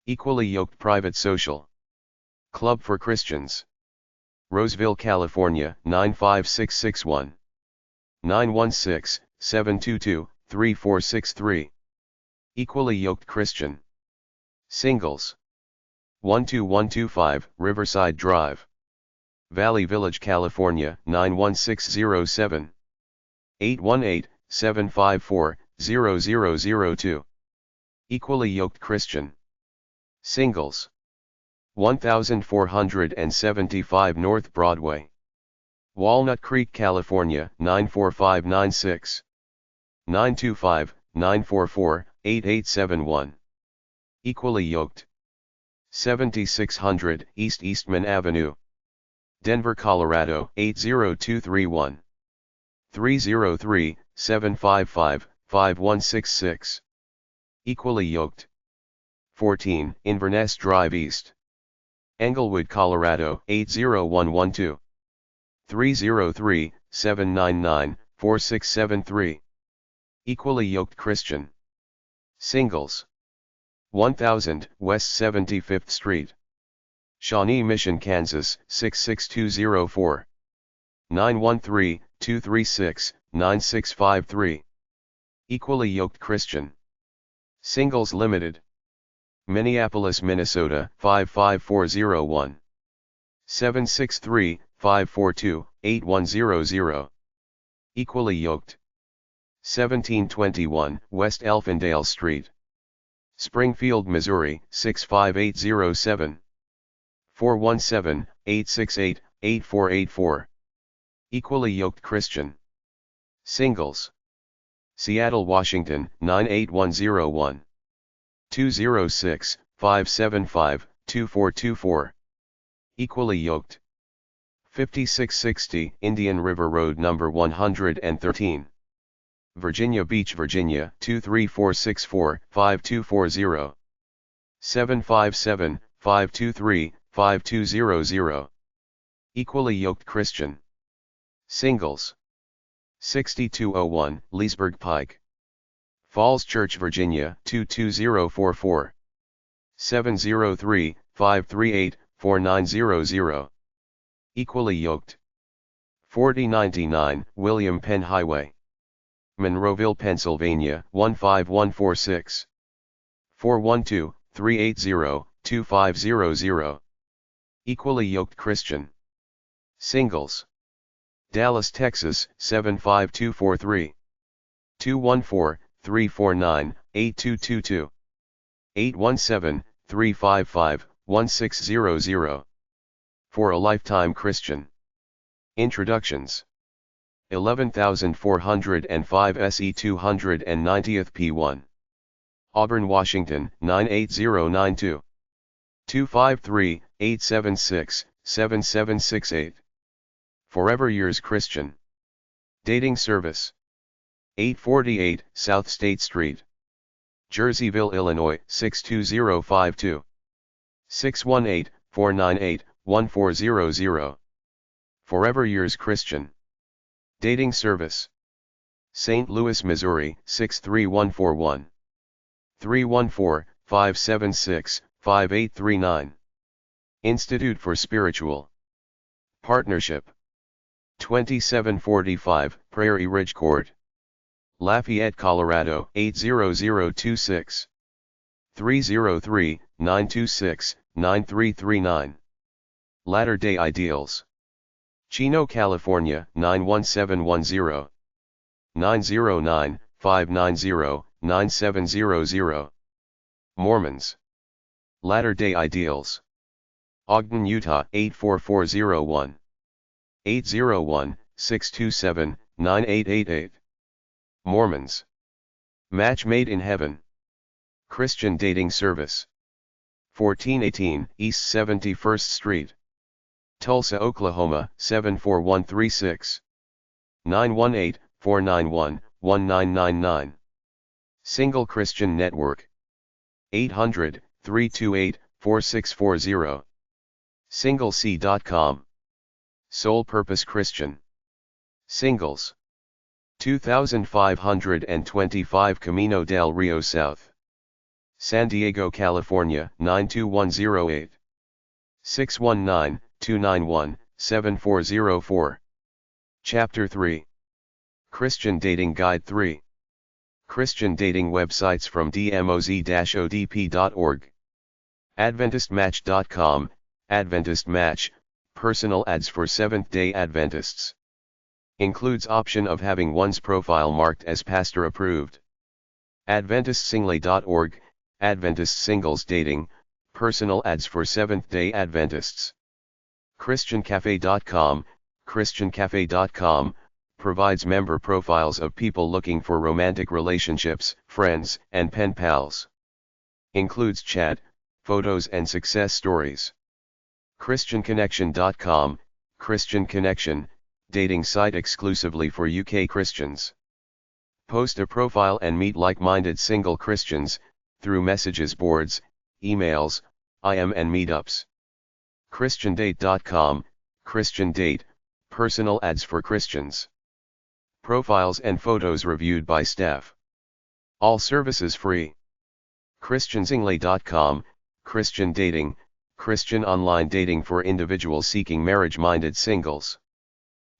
Equally Yoked Private Social Club for Christians. Roseville, California, 95661. 916-722-3463. Equally Yoked Christian. Singles. 12125, Riverside Drive, Valley Village, California, 91607. 818-754-0002. Equally Yoked Christian. Singles. 1475 North Broadway, Walnut Creek, California, 94596. 925-944-8871. Equally Yoked. 7600 East Eastman Avenue, Denver, Colorado, 80231. 303-755-5166. Equally Yoked. 14 Inverness Drive East, Englewood, Colorado, 80112. 303-799-4673. Equally Yoked Christian. Singles. 1000 West 75th Street, Shawnee Mission, Kansas, 66204. 913-236-9653. Equally Yoked Christian. Singles Limited. Minneapolis, Minnesota, 55401. 763-542-8100. Equally Yoked. 1721 West Elfindale Street, Springfield, Missouri, 65807. 417-868-8484. Equally Yoked Christian. Singles. Seattle, Washington, 98101. 206-575-2424. Equally Yoked. 5660 Indian River Road, number 113. Virginia Beach, Virginia, 23464-5240. 757-523-5200. Equally Yoked Christian. Singles. 6201 Leesburg Pike, Falls Church, Virginia, 22044. 703-538-4900. Equally Yoked. 4099 William Penn Highway, Monroeville, Pennsylvania, 15146. 412-380-2500. Equally Yoked Christian. Singles. Dallas, Texas, 75243. 214-349-8222. 817-355-1600. For a Lifetime Christian. Introductions. 11405 SE 290th P1. Auburn, Washington, 98092. 253-876-7768. Forever Yours Christian. Dating Service. 848 South State Street, Jerseyville, Illinois, 62052. 618-498-1400. Forever Yours Christian. Dating Service. St. Louis, Missouri, 63141. 314-576-5839. Institute for Spiritual Partnership. 2745 Prairie Ridge Court, Lafayette, Colorado, 80026. 303-926-9339. Latter-day Ideals. Chino, California, 91710. 909-590-0000. 9700. Mormons. Latter-day Ideals. Ogden, Utah 84401. 801-627-9888. Mormons. Match Made in Heaven. Christian Dating Service. 1418 East 71st Street. Tulsa, Oklahoma 74136. 918-491-1999. Single Christian Network. 800-328-4640. SingleC.com. Sole Purpose Christian. Singles. 2525 Camino del Rio South. San Diego, California 92108. 619-291-7404. Chapter 3. Christian Dating Guide 3. Christian dating websites from dmoz-odp.org. AdventistMatch.com, Adventist Match, personal ads for Seventh-day Adventists. Includes option of having one's profile marked as pastor approved. AdventistSingly.org, Adventist Singles Dating, personal ads for Seventh-day Adventists. ChristianCafe.com, ChristianCafe.com, provides member profiles of people looking for romantic relationships, friends, and pen pals. Includes chat, photos and success stories. ChristianConnection.com, Christian Connection, dating site exclusively for UK Christians. Post a profile and meet like-minded single Christians, through messages boards, emails, IM and meetups. ChristianDate.com, Christian Date, personal ads for Christians. Profiles and photos reviewed by staff. All services free. ChristianZingly.com, Christian Dating, Christian online dating for individuals seeking marriage-minded singles.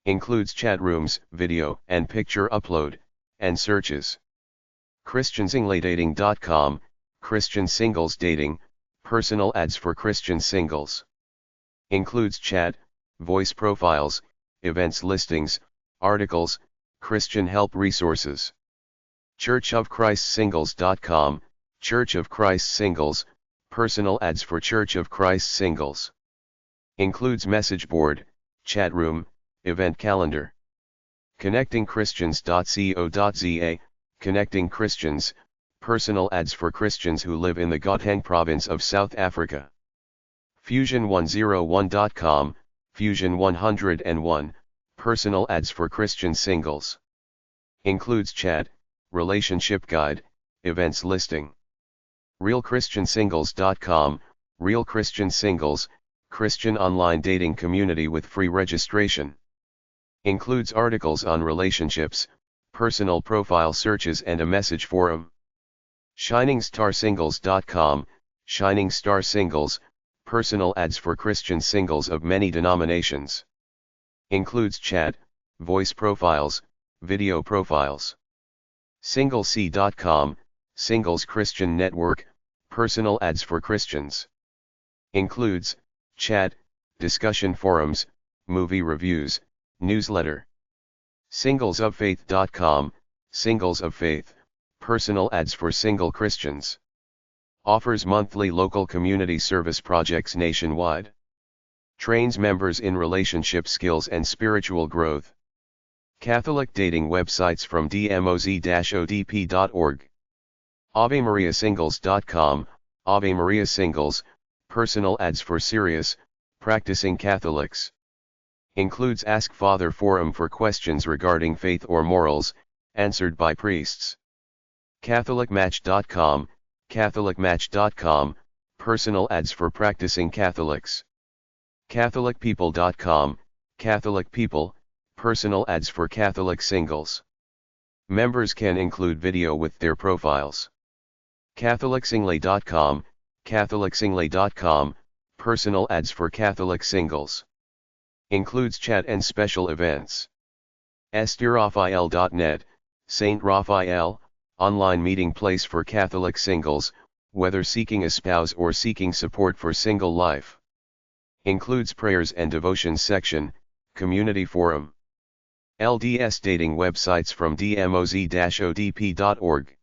Includes chat rooms, video and picture upload, and searches. ChristianZinglyDating.com, Christian Singles Dating, personal ads for Christian singles. Includes chat, voice profiles, events listings, articles, Christian help resources. ChurchofChristSingles.com, Church of Christ Singles, personal ads for Church of Christ singles. Includes message board, chat room, event calendar. ConnectingChristians.co.za, Connecting Christians, personal ads for Christians who live in the Gauteng province of South Africa. Fusion101.com, Fusion 101, personal ads for Christian singles. Includes chat, relationship guide, events listing. RealChristianSingles.com, Real Christian Singles, Christian online dating community with free registration. Includes articles on relationships, personal profile searches and a message forum. ShiningstarSingles.com, Shining Star Singles, personal ads for Christian singles of many denominations. Includes chat, voice profiles, video profiles. SingleC.com, Singles Christian Network, personal ads for Christians. Includes chat, discussion forums, movie reviews, newsletter. SinglesOfFaith.com, Singles of Faith, personal ads for single Christians. Offers monthly local community service projects nationwide. Trains members in relationship skills and spiritual growth. Catholic dating websites from dmoz-odp.org. AveMariaSingles.com, Ave Maria Singles, personal ads for serious, practicing Catholics. Includes Ask Father forum for questions regarding faith or morals, answered by priests. CatholicMatch.com, CatholicMatch.com, personal ads for practicing Catholics. CatholicPeople.com, Catholic People, personal ads for Catholic singles. Members can include video with their profiles. CatholicSingly.com, CatholicSingly.com, personal ads for Catholic singles. Includes chat and special events. STRaphael.net, Saint Raphael, online meeting place for Catholic singles, whether seeking a spouse or seeking support for single life. Includes prayers and devotions section, community forum. LDS dating websites from dmoz-odp.org.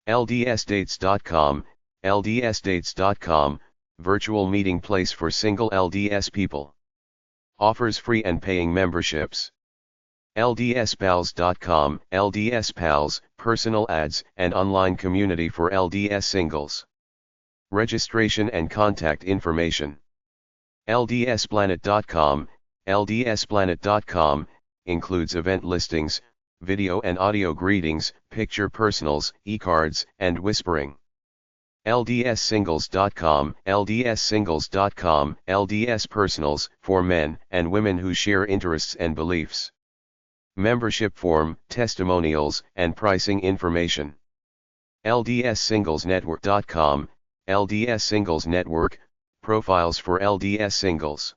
ldsdates.com, ldsdates.com, virtual meeting place for single LDS people. Offers free and paying memberships. ldspals.com, LDS Pals, personal ads and online community for LDS singles. Registration and contact information. ldsplanet.com, ldsplanet.com, includes event listings, video and audio greetings, picture personals, e-cards, and whispering. ldssingles.com, ldsSingles.com, LDS personals, for men and women who share interests and beliefs. Membership form, testimonials, and pricing information. ldssinglesnetwork.com, LDS Singles Network, profiles for LDS singles.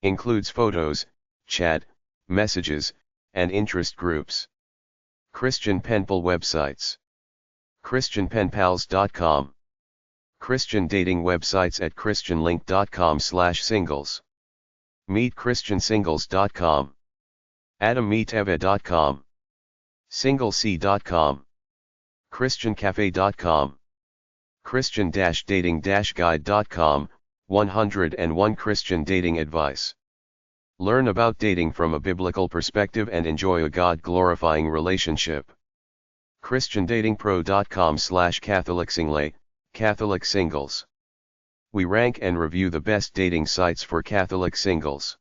Includes photos, chat, messages, and interest groups. Christian penpal websites. christianpenpals.com. Christian dating websites at christianlink.com/singles. meetchristiansingles.com. adammeeteva.com. singlec.com. christiancafe.com. christian-dating-guide.com, 101 Christian dating advice. Learn about dating from a biblical perspective and enjoy a God-glorifying relationship. christiandatingpro.com/catholicsingle, Catholic singles. We rank and review the best dating sites for Catholic singles.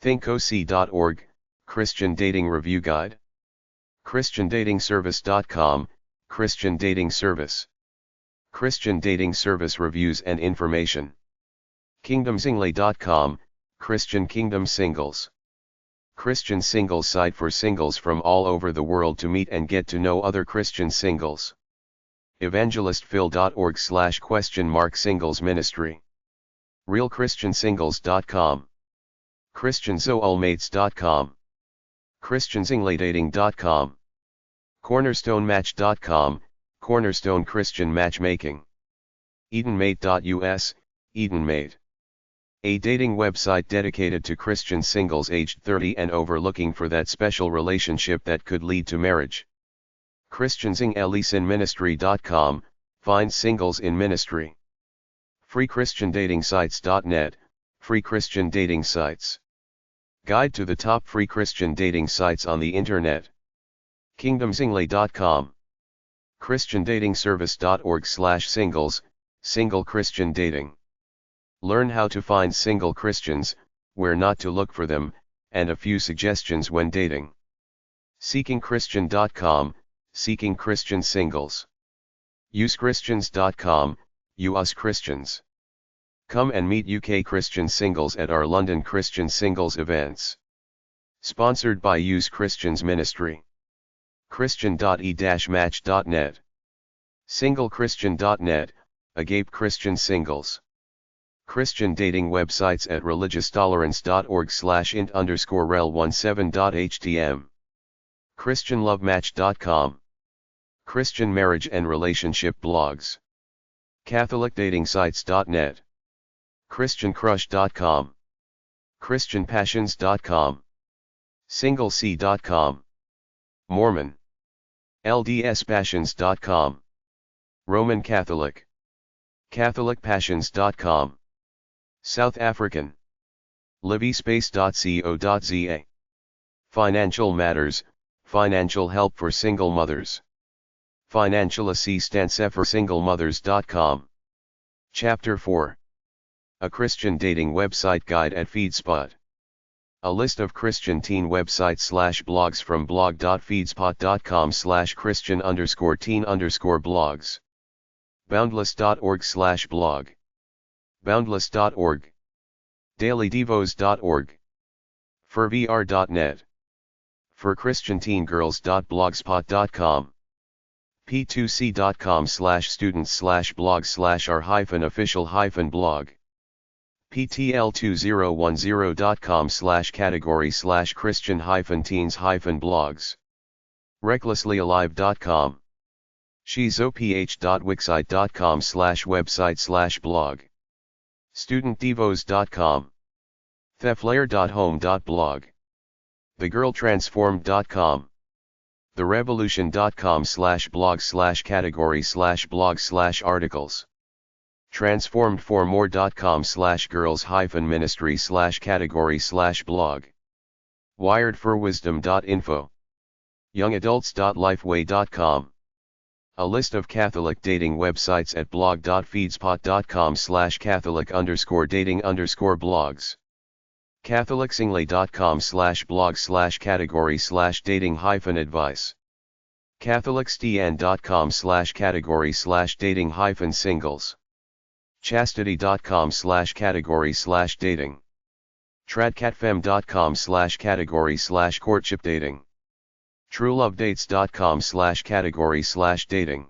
thinkoc.org, Christian Dating Review Guide. christiandatingservice.com, Christian Dating Service. Christian Dating Service reviews and information. kingdomsingle.com, Christian Kingdom Singles. Christian singles site for singles from all over the world to meet and get to know other Christian singles. evangelistphil.org/singles ministry. realchristiansingles.com. christiansoulmates.com. christiansingledating.com. cornerstonematch.com, Cornerstone Christian Matchmaking. edenmate.us, Edenmate. A dating website dedicated to Christian singles aged 30 and over looking for that special relationship that could lead to marriage. christiansinglesinministry.com, find singles in ministry. freechristiandatingsites.net, free Christian dating sites. Guide to the top free Christian dating sites on the internet. kingdomsingle.com. christiandatingservice.org/singles, single Christian dating. Learn how to find single Christians, where not to look for them, and a few suggestions when dating. seekingchristian.com, seeking Christian singles. usechristians.com, US Christians. Come and meet UK Christian singles at our London Christian Singles events. Sponsored by Use Christians Ministry. christian.e-match.net. singlecchristian.net, Agape Christian Singles. Christian dating websites at religioustolerance.org/int_rel17.htm. christianlovematch.com. Christian marriage and relationship blogs. catholicdatingsites.net. christiancrush.com. christianpassions.com. singlec.com. Mormon. ldspassions.com. Roman Catholic. catholicpassions.com. South African. livyspace.co.za. Financial matters, financial help for single mothers. Financial assistance for singlemothers.com. Chapter 4. A Christian dating website guide at FeedSpot. A list of Christian teen websites/blogs from blog.feedspot.com/Christian_teen_blogs. Boundless.org/blog. Boundless.org. dailydevos.org. forvr.net. forchristianteengirls.blogspot.com. p2c.com/students/blog/r-official-blog. ptl2010.com/category/Christian-teens-blogs. recklesslyalive.com. shizoph.wixsite.com/website/blog. studentdevos.com. theflair.home.blog. thegirltransformed.com. therevolution.com/blog/category/blog/articles. transformedformore.com/girls-ministry/category/blog. wiredforwisdom.info. youngadults.lifeway.com. A list of Catholic dating websites at blog.feedspot.com/Catholic_dating_blogs. catholicsingly.com/blog/category/dating-advice. catholicsdn.com/category/dating-singles. chastity.com/category/dating. tradcatfem.com/category/courtship dating. truelovedates.com/category/dating.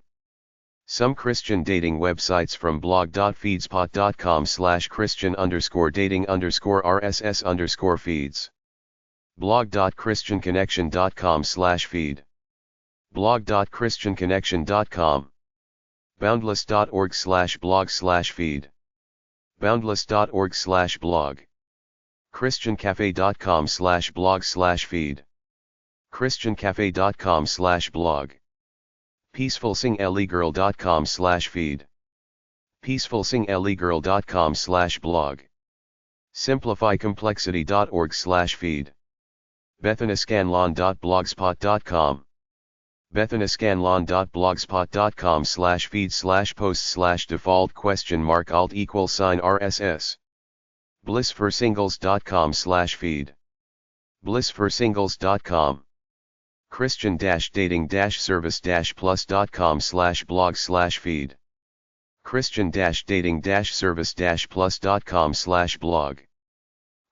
Some Christian dating websites from blog.feedspot.com/Christian_dating_RSS_feeds. blog.christianconnection.com/feed. blog.christianconnection.com. boundless.org/blog/feed. boundless.org/blog. christiancafe.com/blog/feed. christiancafe.com/blog. peacefulsingellegirl.com/feed. peacefulsingellegirl.com/blog. simplifycomplexity.org/feed. bethanyscanlon.blogspot.com. bethanyscanlon.blogspot.com/feed/post/default?alt?RSS. blissforsingles.com/feed. blissforsingles.com. christian-dating-service-plus.com/blog/feed. christian-dating-service-plus.com/blog.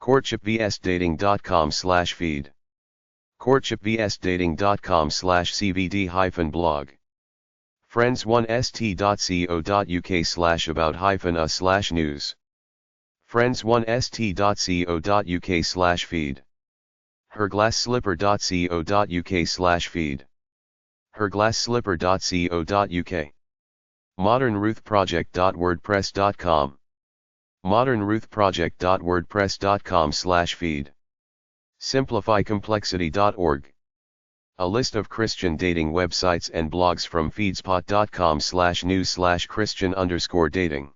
courtshipvsdating.com/feed. courtshipvsdating.com/cvd-blog. friends1st.co.uk/about-us/news. friends1st.co.uk/feed. herglassslipper.co.uk/feed. herglassslipper.co.uk. modernruthproject.wordpress.com. modernruthproject.wordpress.com/feed. simplifycomplexity.org. A list of Christian dating websites and blogs from feedspot.com/news/Christian_dating.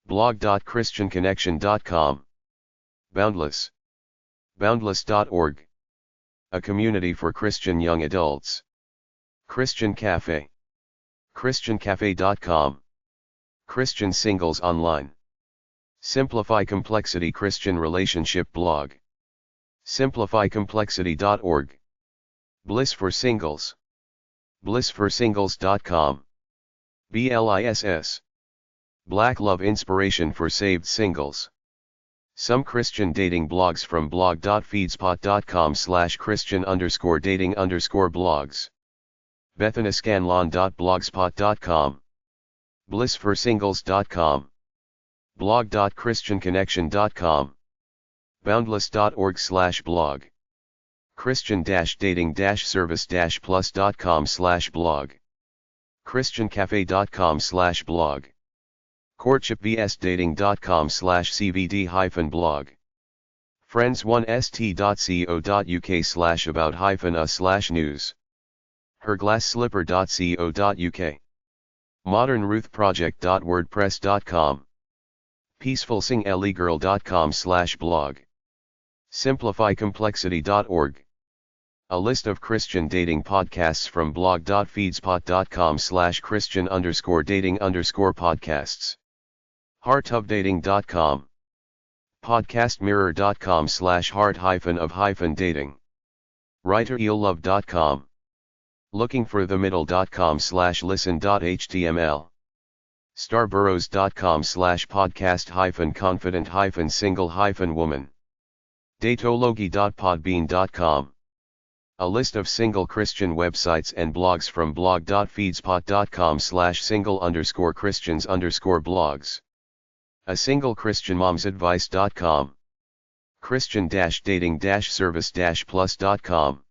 blog.christianconnection.com. Boundless. boundless.org. A community for Christian young adults. Christian Cafe. christiancafe.com. Christian Singles Online. Simplify Complexity Christian Relationship Blog. simplifycomplexity.org. Bliss for Singles. blissforsingles.com. BLISS. Black Love Inspiration for Saved Singles. Some Christian dating blogs from blog.feedspot.com/Christian_dating_blogs. bethanyscanlon.blogspot.com. blissforsingles.com. blog.christianconnection.com. boundless.org/blog. christian-dating-service-plus.com/blog. christiancafe.com/blog. courtshipvsdating.com/cvd-blog. friends1st.co.uk/about-us/news. herglassslipper.co.uk. modernruthproject.wordpress.com. peacefulsingellegirl.com/blog. simplifycomplexity.org. A list of Christian dating podcasts from blog.feedspot.com/Christian_dating_podcasts. heartofdating.com. podcastmirror.com/heart-of-dating. writereallove.com. lookingforthemiddle.com/listen.html. starburrows.com/podcast-confident-single-woman. datology.podbean.com. A list of single Christian websites and blogs from blog.feedspot.com/single_Christians_blogs. A single Christian mom's advice.com. christian-dating-service-plus.com.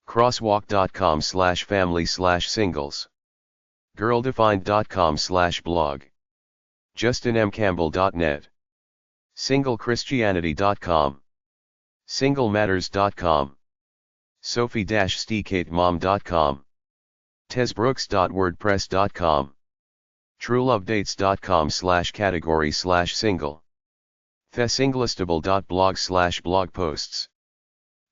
crosswalk.com/family/singles. girldefined.com/blog. justinmcampbell.net. singlechristianity.com. singlematters.com. sophie-stkatmom.com, tesbrooks.wordpress.com, truelovedates.com/category/single, thesinglistable.blog/blog posts,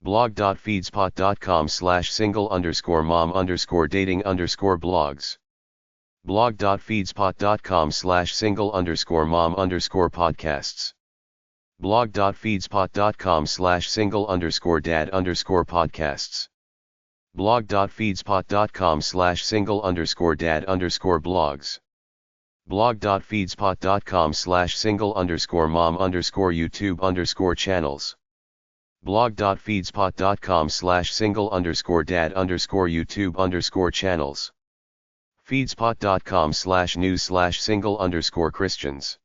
blog.feedspot.com/single_mom_dating_blogs, blog.feedspot.com/single_mom_podcasts, blog.feedspot.com/single_dad_podcasts, blog.feedspot.com/single_dad_blogs, blog.feedspot.com/single_mom_YouTube_channels, blog.feedspot.com/single_dad_YouTube_channels, feedspot.com/news/single_Christians.